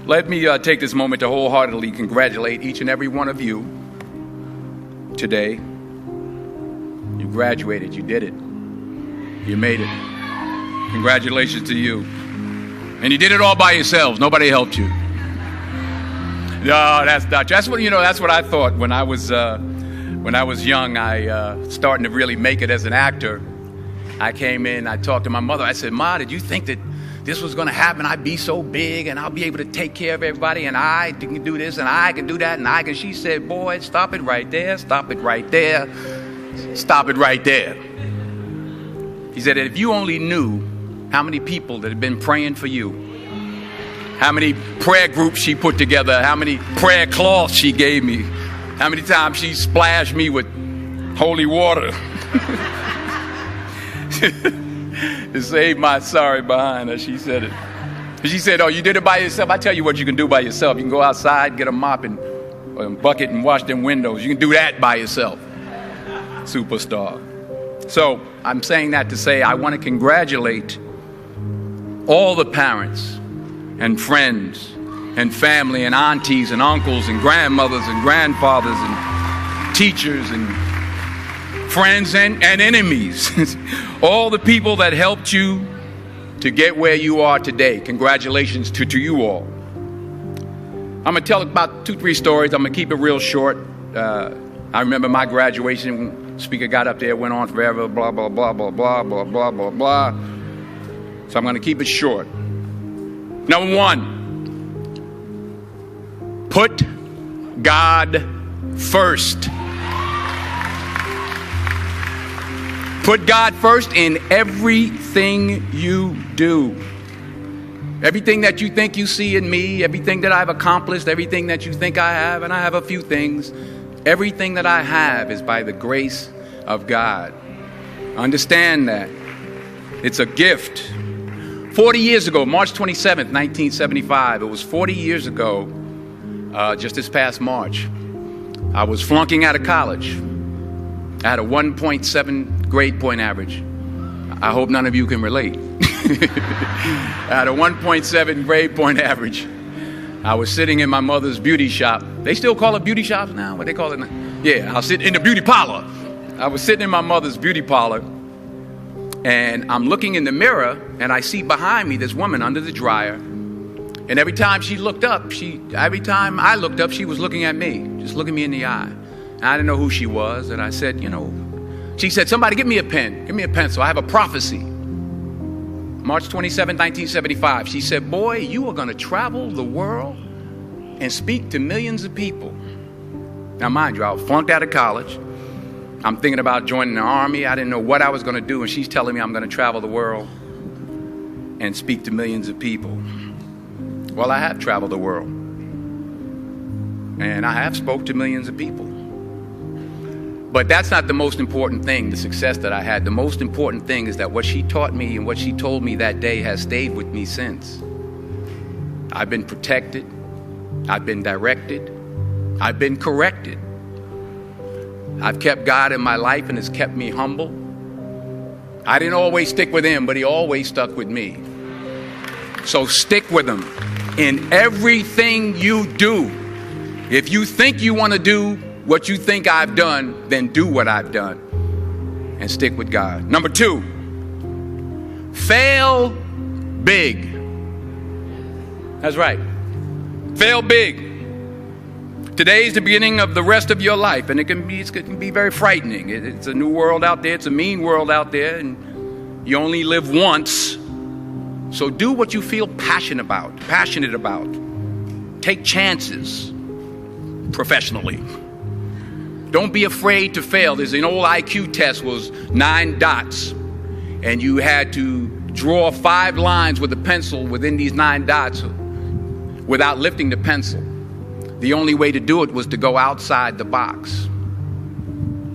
Let me take this moment to wholeheartedly congratulate each and every one of you today. You graduated. You did it. You made it. Congratulations to you. And you did it all by yourselves. Nobody helped you. No, that's not. That's what That's what I thought when I was young. I starting to really make it as an actor. I came in. I talked to my mother. I said, "Ma, did you think that this was going to happen? I'd be so big, and I'll be able to take care of everybody, and I can do this, and I can do that, and I can." She said, "Boy, stop it right there. Stop it right there. Stop it right there." He said that if you only knew how many people that have been praying for you, how many prayer groups she put together, how many prayer cloths she gave me, how many times she splashed me with holy water to save my sorry behind her. She said it. She said, "Oh, you did it by yourself? I tell you what you can do by yourself. You can go outside, get a mop and a bucket and wash them windows. You can do that by yourself." Superstar. So I'm saying that to say I want to congratulate all the parents and friends and family and aunties and uncles and grandmothers and grandfathers and teachers and friends and enemies. All the people that helped you to get where you are today. Congratulations to you all. I'm going to tell about 2-3 stories. I'm going to keep it real short. I remember my graduation. Speaker got up there, went on forever, blah, blah, blah, blah, blah, blah, blah, blah, blah. So I'm going to keep it short. Number 1, put God first. Put God first in everything you do. Everything that you think you see in me, everything that I've accomplished, everything that you think I have, and I have a few things, everything that I have is by the grace of God. Understand that. It's a gift. 40 years ago, March 27th, 1975, it was 40 years ago, just this past March, I was flunking out of college. I had a 1.7 grade point average. I hope none of you can relate. I had a 1.7 grade point average. I was sitting in my mother's beauty shop. They still call it beauty shops now? What they call it now? Yeah, I'll sit in the beauty parlor. I was sitting in my mother's beauty parlor, and I'm looking in the mirror, and I see behind me this woman under the dryer. And every time I looked up, she was looking at me, just looking me in the eye. And I didn't know who she was, and I said, she said, "Somebody give me a pen, give me a pencil. I have a prophecy." March 27, 1975, she said, "Boy, you are going to travel the world and speak to millions of people." Now, mind you, I was flunked out of college. I'm thinking about joining the army. I didn't know what I was going to do, and she's telling me I'm going to travel the world and speak to millions of people. Well, I have traveled the world, and I have spoke to millions of people. But that's not the most important thing, the success that I had. The most important thing is that what she taught me and what she told me that day has stayed with me since. I've been protected. I've been directed. I've been corrected. I've kept God in my life, and it's kept me humble. I didn't always stick with him, but he always stuck with me. So stick with him in everything you do. If you think you want to do what you think I've done, then do what I've done and stick with God. Number 2, fail big. That's right. Fail big. Today is the beginning of the rest of your life, and it can be very frightening. It's a new world out there. It's a mean world out there, and you only live once. So do what you feel passionate about. Take chances professionally. Don't be afraid to fail. There's an old IQ test, was 9 dots, and you had to draw 5 lines with a pencil within these 9 dots without lifting the pencil. The only way to do it was to go outside the box.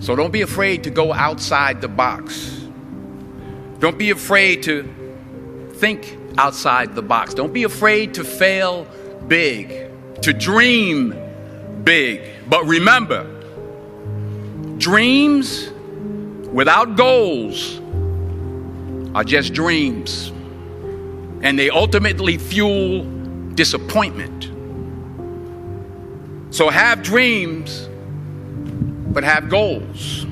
So don't be afraid to go outside the box. Don't be afraid to think outside the box. Don't be afraid to fail big, to dream big. But remember, dreams without goals are just dreams, and they ultimately fuel disappointment. So have dreams, but have goals.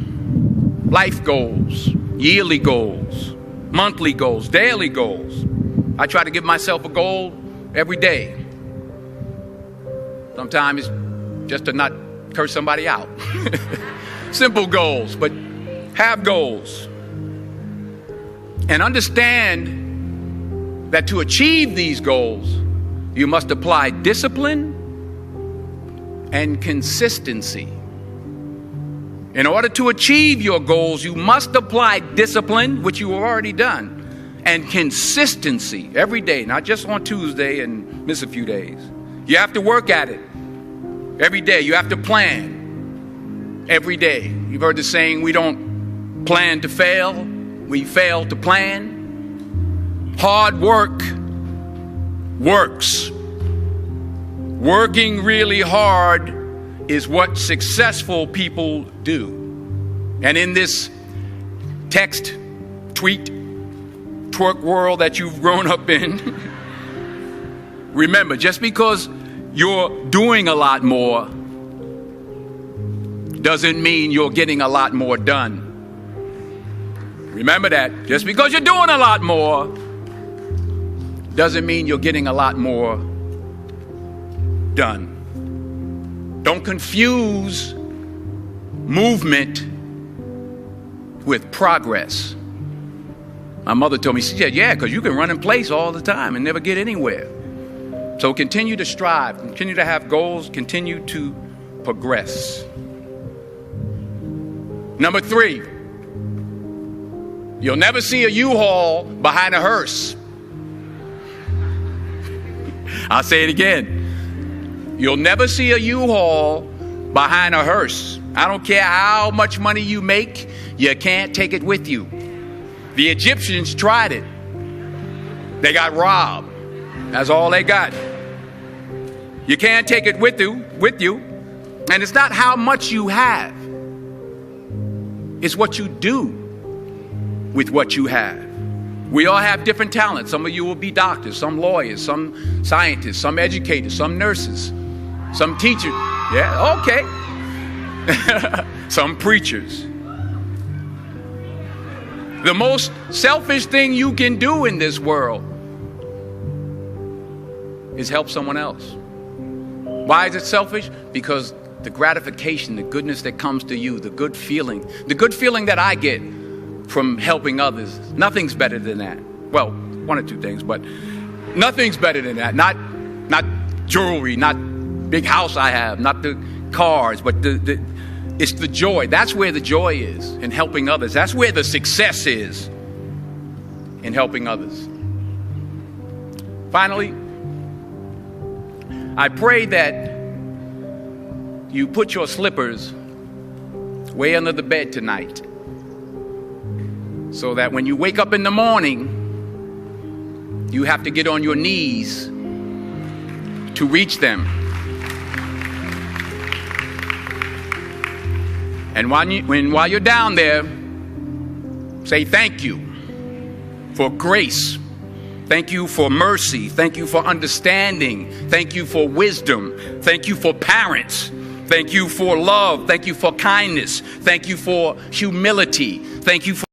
Life goals, yearly goals, monthly goals, daily goals. I try to give myself a goal every day. Sometimes it's just to not curse somebody out. Simple goals, but have goals. And understand that to achieve these goals, you must apply discipline and consistency. In order to achieve your goals, you must apply discipline, which you have already done, and consistency every day, not just on Tuesday and miss a few days. You have to work at it every day. You have to plan every day. You've heard the saying, we don't plan to fail, we fail to plan. Hard work works. Working really hard is what successful people do. And in this text, tweet, twerk world that you've grown up in, remember, just because you're doing a lot more doesn't mean you're getting a lot more done. Remember that. Just because you're doing a lot more doesn't mean you're getting a lot more done. Don't confuse movement with progress. My mother told me, she said, yeah, because you can run in place all the time and never get anywhere. So continue to strive, continue to have goals, continue to progress. Number 3, you'll never see a U-Haul behind a hearse. I'll say it again. You'll never see a U-Haul behind a hearse. I don't care how much money you make, you can't take it with you. The Egyptians tried it. They got robbed. That's all they got. You can't take it with you. And it's not how much you have. It's what you do with what you have. We all have different talents. Some of you will be doctors, some lawyers, some scientists, some educators, some nurses, some teachers. Yeah, okay. Some preachers. The most selfish thing you can do in this world is help someone else. Why is it selfish? Because the gratification, the goodness that comes to you, the good feeling that I get from helping others, nothing's better than that. Well, one or two things, but nothing's better than that. Not jewelry, not big house I have, not the cars, but it's the joy. That's where the joy is, in helping others. That's where the success is, in helping others. Finally, I pray that you put your slippers way under the bed tonight, so that when you wake up in the morning, you have to get on your knees to reach them. And while you're down there, say thank you for grace. Thank you for mercy. Thank you for understanding. Thank you for wisdom. Thank you for parents. Thank you for love. Thank you for kindness. Thank you for humility. Thank you for